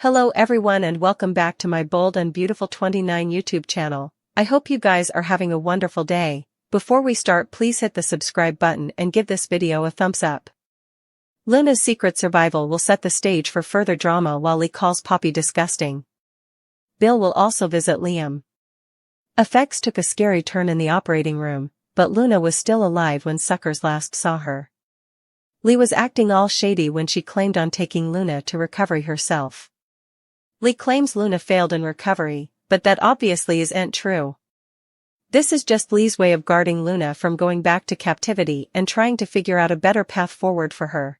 Hello everyone and welcome back to my Bold and Beautiful 29 YouTube channel. I hope you guys are having a wonderful day. Before we start, please hit the subscribe button and give this video a thumbs up. Luna's secret survival will set the stage for further drama while Lee calls Poppy disgusting. Bill will also visit Liam. Effects took a scary turn in the operating room, but Luna was still alive when suckers last saw her. Lee was acting all shady when she claimed on taking Luna to recovery herself. Lee claims Luna failed in recovery, but that obviously isn't true. This is just Lee's way of guarding Luna from going back to captivity and trying to figure out a better path forward for her.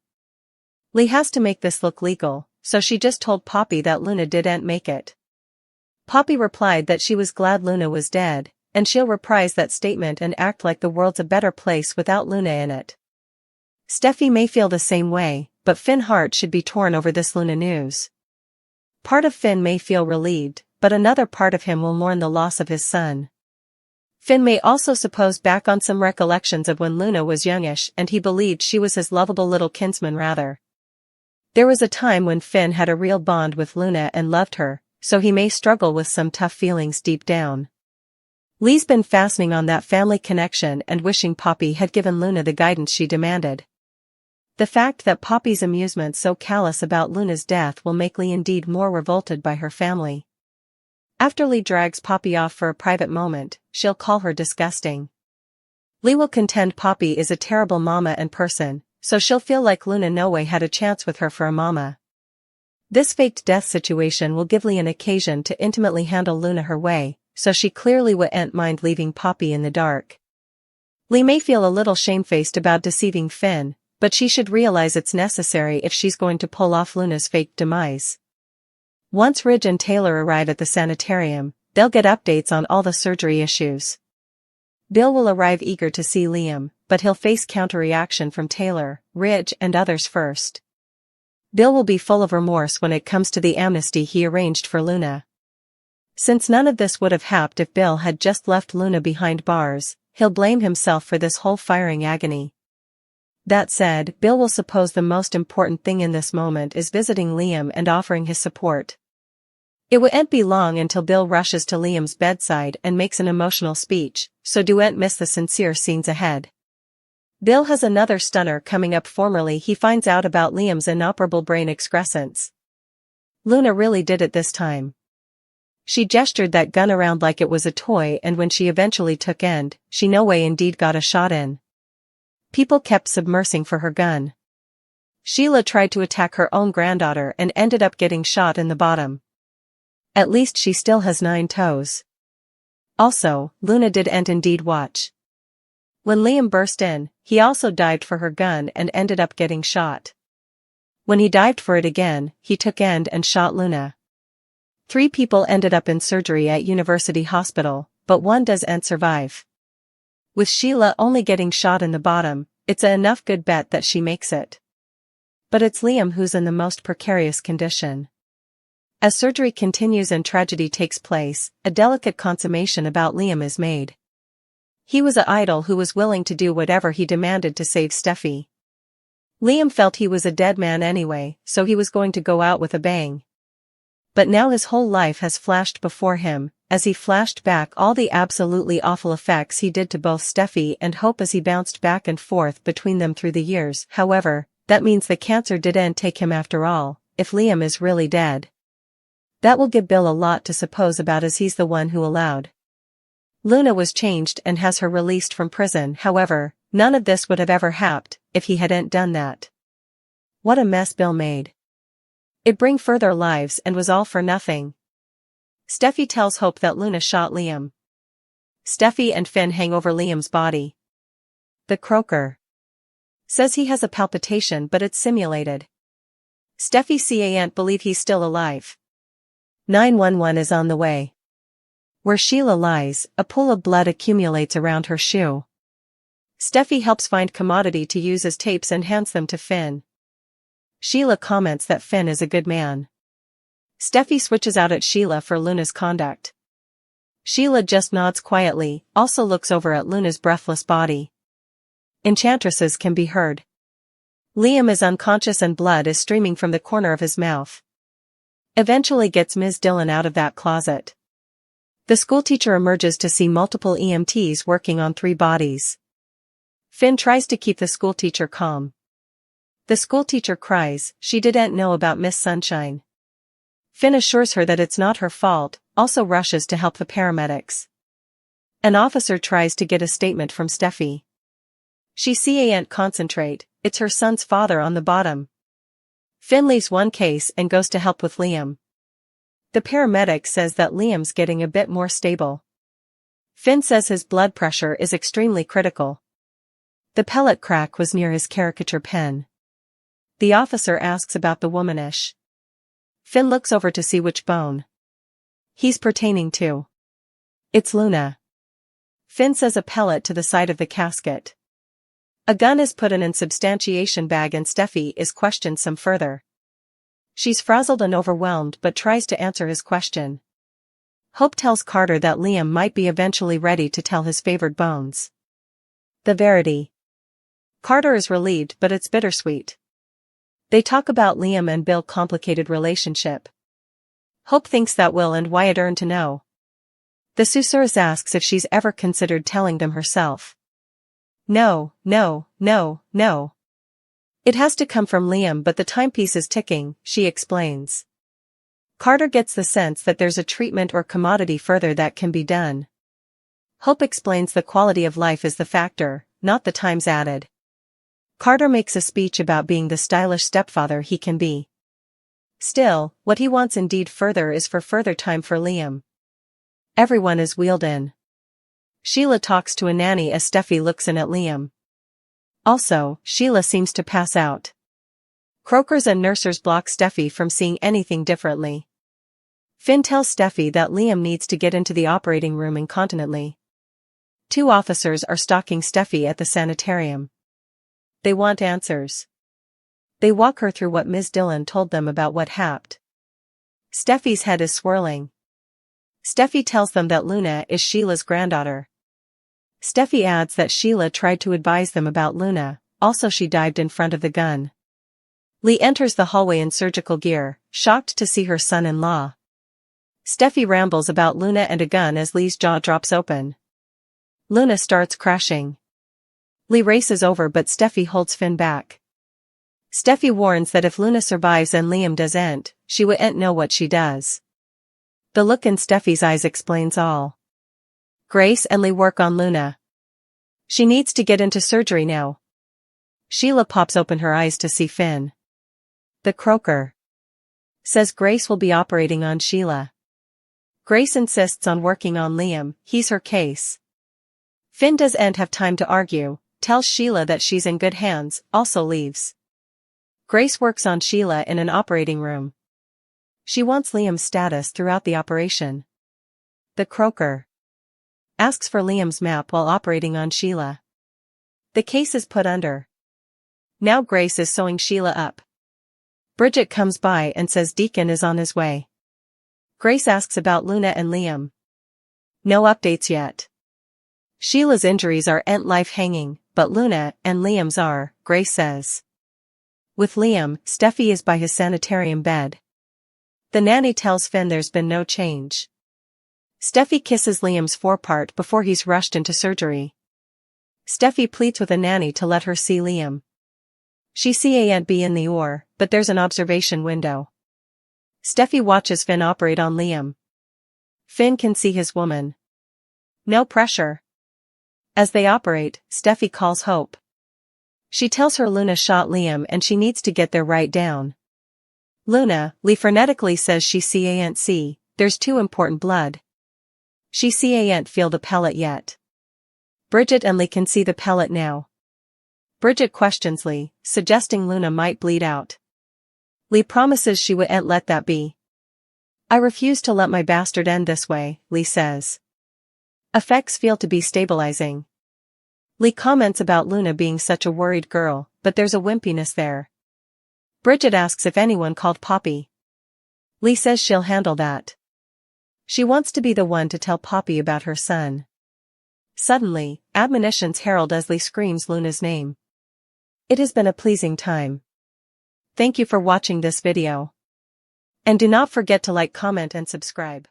Lee has to make this look legal, so she just told Poppy that Luna didn't make it. Poppy replied that she was glad Luna was dead, and she'll reprise that statement and act like the world's a better place without Luna in it. Steffi may feel the same way, but Finn's heart should be torn over this Luna news. Part of Finn may feel relieved, but another part of him will mourn the loss of his son. Finn may also suppose back on some recollections of when Luna was youngish and he believed she was his lovable little kinsman rather. There was a time when Finn had a real bond with Luna and loved her, so he may struggle with some tough feelings deep down. Lee's been fastening on that family connection and wishing Poppy had given Luna the guidance she demanded. The fact that Poppy's amusement so callous about Luna's death will make Lee indeed more revolted by her family. After Lee drags Poppy off for a private moment, she'll call her disgusting. Lee will contend Poppy is a terrible mama and person, so she'll feel like Luna no way had a chance with her for a mama. This faked death situation will give Lee an occasion to intimately handle Luna her way, so she clearly wouldn't mind leaving Poppy in the dark. Lee may feel a little shamefaced about deceiving Finn, but she should realize it's necessary if she's going to pull off Luna's fake demise. Once Ridge and Taylor arrive at the sanitarium, they'll get updates on all the surgery issues. Bill will arrive eager to see Liam, but he'll face counter-reaction from Taylor, Ridge and others first. Bill will be full of remorse when it comes to the amnesty he arranged for Luna. Since none of this would have happened if Bill had just left Luna behind bars, he'll blame himself for this whole firing agony. That said, Bill will suppose the most important thing in this moment is visiting Liam and offering his support. It won't be long until Bill rushes to Liam's bedside and makes an emotional speech, so don't miss the sincere scenes ahead. Bill has another stunner coming up. Formerly he finds out about Liam's inoperable brain excrescence. Luna really did it this time. She gestured that gun around like it was a toy, and when she eventually took end, she no way indeed got a shot in. People kept submersing for her gun. Sheila tried to attack her own granddaughter and ended up getting shot in the bottom. At least she still has 9 toes. Also, Luna didn't indeed watch. When Liam burst in, he also dived for her gun and ended up getting shot. When he dived for it again, he took end and shot Luna. 3 people ended up in surgery at University Hospital, but one doesn't survive. With Sheila only getting shot in the bottom, it's a enough good bet that she makes it. But it's Liam who's in the most precarious condition. As surgery continues and tragedy takes place, a delicate consummation about Liam is made. He was an idol who was willing to do whatever he demanded to save Steffi. Liam felt he was a dead man anyway, so he was going to go out with a bang. But now his whole life has flashed before him, as he flashed back all the absolutely awful effects he did to both Steffi and Hope as he bounced back and forth between them through the years. However, that means the cancer didn't take him after all, if Liam is really dead. That will give Bill a lot to suppose about, as he's the one who allowed Luna was changed and has her released from prison. However, none of this would have ever happened if he hadn't done that. What a mess Bill made. It bring further lives and was all for nothing. Steffi tells Hope that Luna shot Liam. Steffi and Finn hang over Liam's body. The croaker says he has a palpitation, but it's simulated. Steffi can't believe he's still alive. 911 is on the way. Where Sheila lies, a pool of blood accumulates around her shoe. Steffi helps find commodity to use as tapes and hands them to Finn. Sheila comments that Finn is a good man. Steffi switches out at Sheila for Luna's conduct. Sheila just nods quietly, also looks over at Luna's breathless body. Enchantresses can be heard. Liam is unconscious and blood is streaming from the corner of his mouth. Eventually gets Ms. Dillon out of that closet. The schoolteacher emerges to see multiple EMTs working on 3 bodies. Finn tries to keep the schoolteacher calm. The schoolteacher cries, she didn't know about Miss Sunshine. Finn assures her that it's not her fault, also rushes to help the paramedics. An officer tries to get a statement from Steffi. She can't concentrate, it's her son's father on the bottom. Finn leaves one case and goes to help with Liam. The paramedic says that Liam's getting a bit more stable. Finn says his blood pressure is extremely critical. The pellet crack was near his caricature pen. The officer asks about the womanish. Finn looks over to see which bone he's pertaining to. It's Luna. Finn says a pellet to the side of the casket. A gun is put in an substantiation bag and Steffi is questioned some further. She's frazzled and overwhelmed but tries to answer his question. Hope tells Carter that Liam might be eventually ready to tell his favored bones. The verity. Carter is relieved but it's bittersweet. They talk about Liam and Bill's complicated relationship. Hope thinks that Will and Wyatt earn to know. The susurrus asks if she's ever considered telling them herself. No. It has to come from Liam but the timepiece is ticking, she explains. Carter gets the sense that there's a treatment or commodity further that can be done. Hope explains the quality of life is the factor, not the times added. Carter makes a speech about being the stylish stepfather he can be. Still, what he wants indeed further is for further time for Liam. Everyone is wheeled in. Sheila talks to a nanny as Steffi looks in at Liam. Also, Sheila seems to pass out. Croakers and nursers block Steffi from seeing anything differently. Finn tells Steffi that Liam needs to get into the operating room incontinently. 2 officers are stalking Steffi at the sanitarium. They want answers. They walk her through what Ms. Dillon told them about what happened. Steffi's head is swirling. Steffi tells them that Luna is Sheila's granddaughter. Steffi adds that Sheila tried to advise them about Luna, also she dived in front of the gun. Lee enters the hallway in surgical gear, shocked to see her son-in-law. Steffi rambles about Luna and a gun as Lee's jaw drops open. Luna starts crashing. Lee races over but Steffi holds Finn back. Steffi warns that if Luna survives and Liam doesn't, she wouldn't know what she does. The look in Steffi's eyes explains all. Grace and Lee work on Luna. She needs to get into surgery now. Sheila pops open her eyes to see Finn. The croaker says Grace will be operating on Sheila. Grace insists on working on Liam, he's her case. Finn doesn't have time to argue, tells Sheila that she's in good hands, also leaves. Grace works on Sheila in an operating room. She wants Liam's status throughout the operation. The croaker asks for Liam's map while operating on Sheila. The case is put under. Now Grace is sewing Sheila up. Bridget comes by and says Deacon is on his way. Grace asks about Luna and Liam. No updates yet. Sheila's injuries aren't life-hanging, but Luna and Liam's are, Grace says. With Liam, Steffi is by his sanitarium bed. The nanny tells Finn there's been no change. Steffi kisses Liam's forepart before he's rushed into surgery. Steffi pleads with a nanny to let her see Liam. She can't be in the OR, but there's an observation window. Steffi watches Finn operate on Liam. Finn can see his woman. No pressure. As they operate, Steffi calls Hope. She tells her Luna shot Liam and she needs to get there right down. Luna, Lee frenetically says she can't see, there's too important blood. She can't feel the pellet yet. Bridget and Lee can see the pellet now. Bridget questions Lee, suggesting Luna might bleed out. Lee promises she wouldn't let that be. I refuse to let my bastard end this way, Lee says. Effects feel to be stabilizing. Lee comments about Luna being such a worried girl, but there's a wimpiness there. Bridget asks if anyone called Poppy. Lee says she'll handle that. She wants to be the one to tell Poppy about her son. Suddenly, admonitions herald as Lee screams Luna's name. It has been a pleasing time. Thank you for watching this video. And do not forget to like, comment and subscribe.